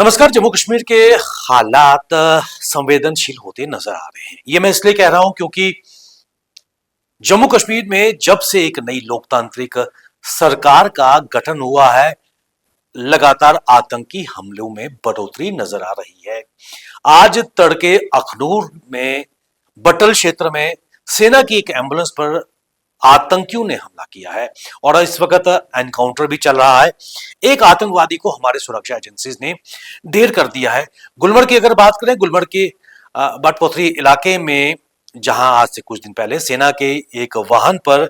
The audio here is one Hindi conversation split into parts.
नमस्कार। जम्मू कश्मीर के हालात संवेदनशील होते नजर आ रहे हैं। ये मैं इसलिए कह रहा हूं क्योंकि जम्मू कश्मीर में जब से एक नई लोकतांत्रिक सरकार का गठन हुआ है, लगातार आतंकी हमलों में बढ़ोतरी नजर आ रही है। आज तड़के अखनूर में बटल क्षेत्र में सेना की एक एम्बुलेंस पर आतंकियों ने हमला किया है और इस वक्त एनकाउंटर भी चल रहा है। एक आतंकवादी को हमारे सुरक्षा एजेंसीज ने ढेर कर दिया है। गुलमर्ग की अगर बात करें, गुलमर्ग के बटपोथरी इलाके में जहां आज से कुछ दिन पहले सेना के एक वाहन पर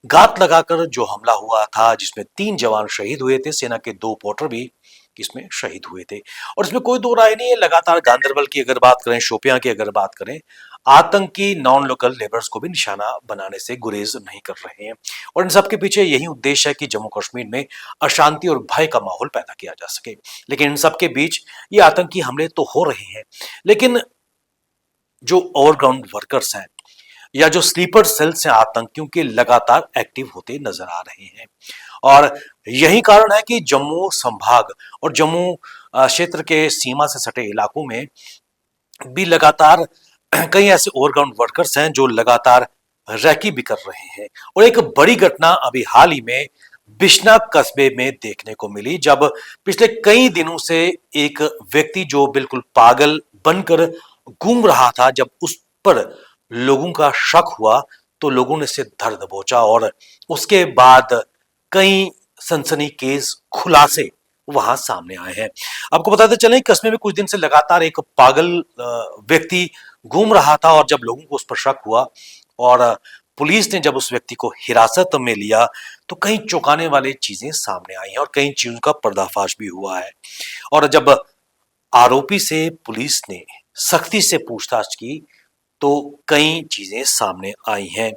घात लगाकर जो हमला हुआ था, जिसमें 3 जवान शहीद हुए थे, सेना के 2 पोर्टर भी इसमें शहीद हुए थे और इसमें कोई दो राय नहीं है। लगातार गांदरबल की अगर बात करें, शोपियां की अगर बात करें, आतंकी नॉन लोकल लेबर्स को भी निशाना बनाने से गुरेज नहीं कर रहे हैं और इन सबके पीछे यही उद्देश्य है कि जम्मू कश्मीर में अशांति और भय का माहौल पैदा किया जा सके। लेकिन इन सबके बीच ये आतंकी हमले तो हो रहे हैं, लेकिन जो ओवरग्राउंड वर्कर्स हैं या जो स्लीपर सेल्स हैं आतंकियों के, लगातार एक्टिव होते नजर आ रहे हैं और यही कारण है कि जम्मू संभाग और जम्मू क्षेत्र के सीमा से सटे इलाकों में भी लगातार कई ऐसे ओवरग्राउंड वर्कर्स हैं जो लगातार रैकी भी कर रहे हैं। और एक बड़ी घटना अभी हाल ही में बिश्ना कस्बे में देखने को मिली, जब पिछले कई दिनों से एक व्यक्ति जो बिल्कुल पागल बनकर घूम रहा था, जब उस पर लोगों का शक हुआ तो लोगों ने इसे धर दबोचा और उसके बाद कई सनसनीखेज खुलासे वहां सामने आए हैं। आपको बताते चले, कस्बे में कुछ दिन से लगातार एक पागल व्यक्ति घूम रहा था और जब लोगों को उस पर शक हुआ और पुलिस ने जब उस व्यक्ति को हिरासत में लिया तो कई चौंकाने वाली चीजें सामने आई हैं और कई चीजों का पर्दाफाश भी हुआ है। और जब आरोपी से पुलिस ने सख्ती से पूछताछ की तो कई चीजें सामने आई हैं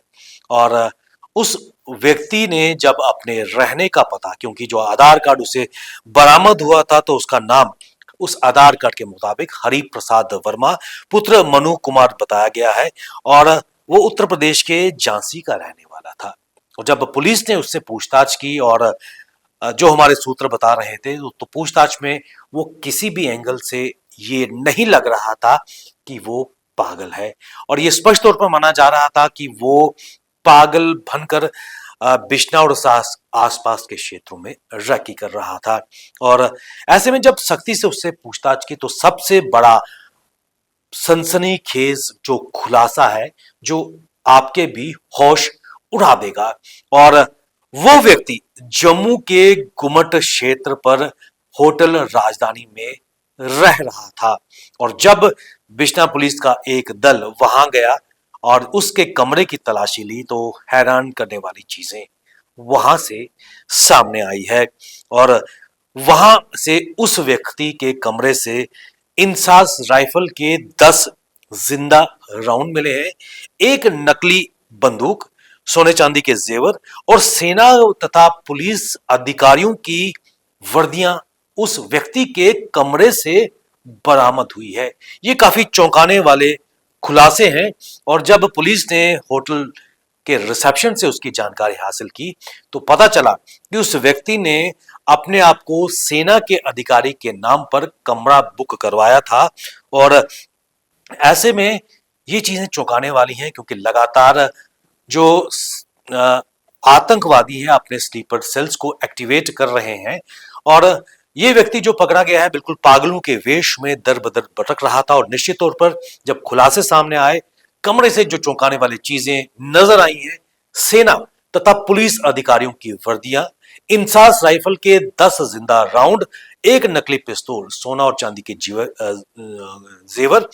और उस व्यक्ति ने जब अपने रहने का पता, क्योंकि जो आधार कार्ड उसे बरामद हुआ था तो उसका नाम उस आधार कार्ड के मुताबिक हरि प्रसाद वर्मा पुत्र मनु कुमार बताया गया है और वो उत्तर प्रदेश के झांसी का रहने वाला था। और जब पुलिस ने उससे पूछताछ की और जो हमारे सूत्र बता रहे थे तो पूछताछ में वो किसी भी एंगल से ये नहीं लग रहा था कि वो पागल है और ये स्पष्ट तौर पर माना जा रहा था कि वो पागल बनकर बिश्ना और आसपास के क्षेत्रों में रैकी कर रहा था। और ऐसे में जब सख्ती से उससे पूछताछ की तो सबसे बड़ा सनसनीखेज जो खुलासा है, जो आपके भी होश उड़ा देगा, और वो व्यक्ति जम्मू के गुमट क्षेत्र पर होटल राजधानी में रह रहा था और जब बिश्ना पुलिस का एक दल वहां गया और उसके कमरे की तलाशी ली तो हैरान करने वाली चीजें वहां से सामने आई है। और वहां से उस व्यक्ति के कमरे से इंसास राइफल के 10 जिंदा राउंड मिले हैं, एक नकली बंदूक, सोने चांदी के जेवर और सेना तथा पुलिस अधिकारियों की वर्दियां उस व्यक्ति के कमरे से बरामद हुई है। ये काफी चौंकाने वाले खुलासे हैं और जब पुलिस ने होटल के रिसेप्शन से उसकी जानकारी हासिल की तो पता चला कि उस व्यक्ति ने अपने आप को सेना के अधिकारी के नाम पर कमरा बुक करवाया था। और ऐसे में ये चीजें चौंकाने वाली हैं क्योंकि लगातार जो आतंकवादी हैं अपने स्लीपर सेल्स को एक्टिवेट कर रहे हैं और ये व्यक्ति जो पकड़ा गया है बिल्कुल पागलों के वेश में दर बदर भटक रहा था। और निश्चित तौर पर जब खुलासे सामने आए, कमरे से जो चौंकाने वाली चीजें नजर आई हैं, सेना तथा पुलिस अधिकारियों की वर्दियां, इंसास राइफल के 10 जिंदा राउंड, एक नकली पिस्तौल, सोना और चांदी के जेवर,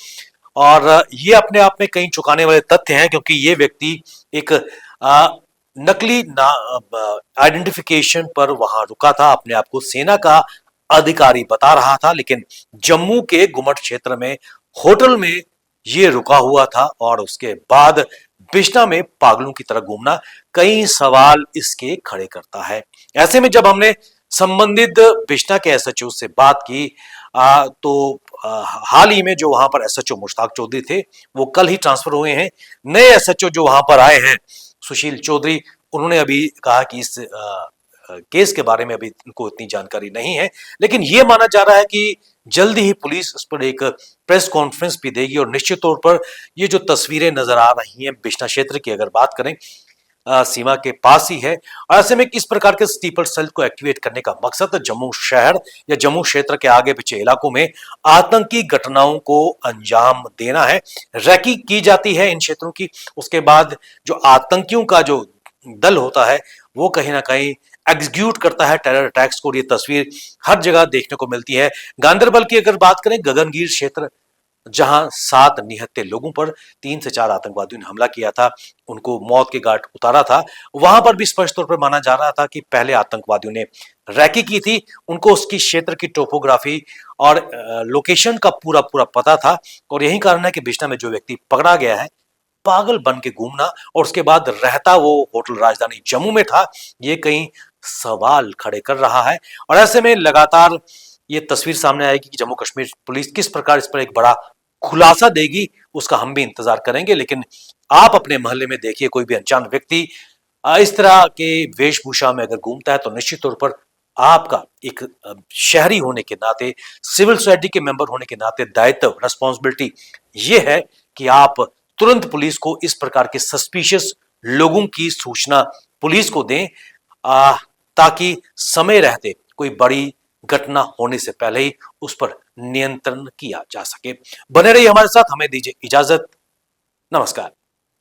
और ये अपने आप में कई चौंकाने वाले तथ्य हैं क्योंकि ये व्यक्ति एक नकली आइडेंटिफिकेशन पर वहां रुका था, अपने आप को सेना का अधिकारी बता रहा था, लेकिन जम्मू के गुमट क्षेत्र में होटल में ये रुका हुआ था और उसके बाद बिश्ना में पागलों की तरह घूमना कई सवाल इसके खड़े करता है। ऐसे में जब हमने संबंधित बिश्ना के एसएचओ से बात की तो हाल ही में जो वहां पर एसएचओ मुश्ताक चौधरी थे वो कल ही ट्रांसफर हुए हैं। नए एसएचओ जो वहां पर आए हैं, सुशील चौधरी, उन्होंने अभी कहा कि इस केस के बारे में अभी इनको इतनी जानकारी नहीं है, लेकिन ये माना जा रहा है कि जल्दी ही पुलिस इस पर एक प्रेस कॉन्फ्रेंस भी देगी और निश्चित तौर पर ये जो तस्वीरें नजर आ रही हैं बिश्ना क्षेत्र की अगर बात करें, सीमा के पास ही है। और ऐसे में किस प्रकार के स्लीपर सेल को एक्टिवेट करने का मकसद जम्मू शहर या जम्मू क्षेत्र के आगे पीछे इलाकों में आतंकी घटनाओं को अंजाम देना है। रैकी की जाती है इन क्षेत्रों की, उसके बाद जो आतंकियों का जो दल होता है वो कहीं ना कहीं एग्जीक्यूट करता है टेरर अटैक्स को, और ये तस्वीर हर जगह देखने को मिलती है। गांदरबल की अगर बात करें, गगनगीर क्षेत्र, जहां 7 निहत्थे लोगों पर 3 से 4 आतंकवादियों ने हमला किया था, उनको मौत के घाट उतारा था, वहां पर भी स्पष्ट तौर पर माना जा रहा था कि पहले आतंकवादियों ने रैकी की थी, उनको उसकी क्षेत्र की टोपोग्राफी और लोकेशन का पूरा पूरा पता था। और यही कारण है कि बिश्ना में जो व्यक्ति पकड़ा गया है, पागल बन के घूमना और उसके बाद रहता वो होटल राजधानी जम्मू में था, ये कई सवाल खड़े कर रहा है। और ऐसे में लगातार ये तस्वीर सामने आएगी कि जम्मू कश्मीर पुलिस किस प्रकार इस पर एक बड़ा खुलासा देगी, उसका हम भी इंतजार करेंगे। लेकिन आप अपने मोहल्ले में देखिए, कोई भी अनजान व्यक्ति इस तरह के वेशभूषा में अगर घूमता है तो निश्चित तौर पर आपका एक शहरी होने के नाते, सिविल सोसाइटी के मेंबर होने के नाते दायित्व, रेस्पॉन्सिबिलिटी ये है कि आप तुरंत पुलिस को इस प्रकार के सस्पिशियस लोगों की सूचना पुलिस को दें, आ, ताकि समय रहते कोई बड़ी घटना होने से पहले ही उस पर नियंत्रण किया जा सके। बने रहिए हमारे साथ, हमें दीजिए इजाजत। नमस्कार।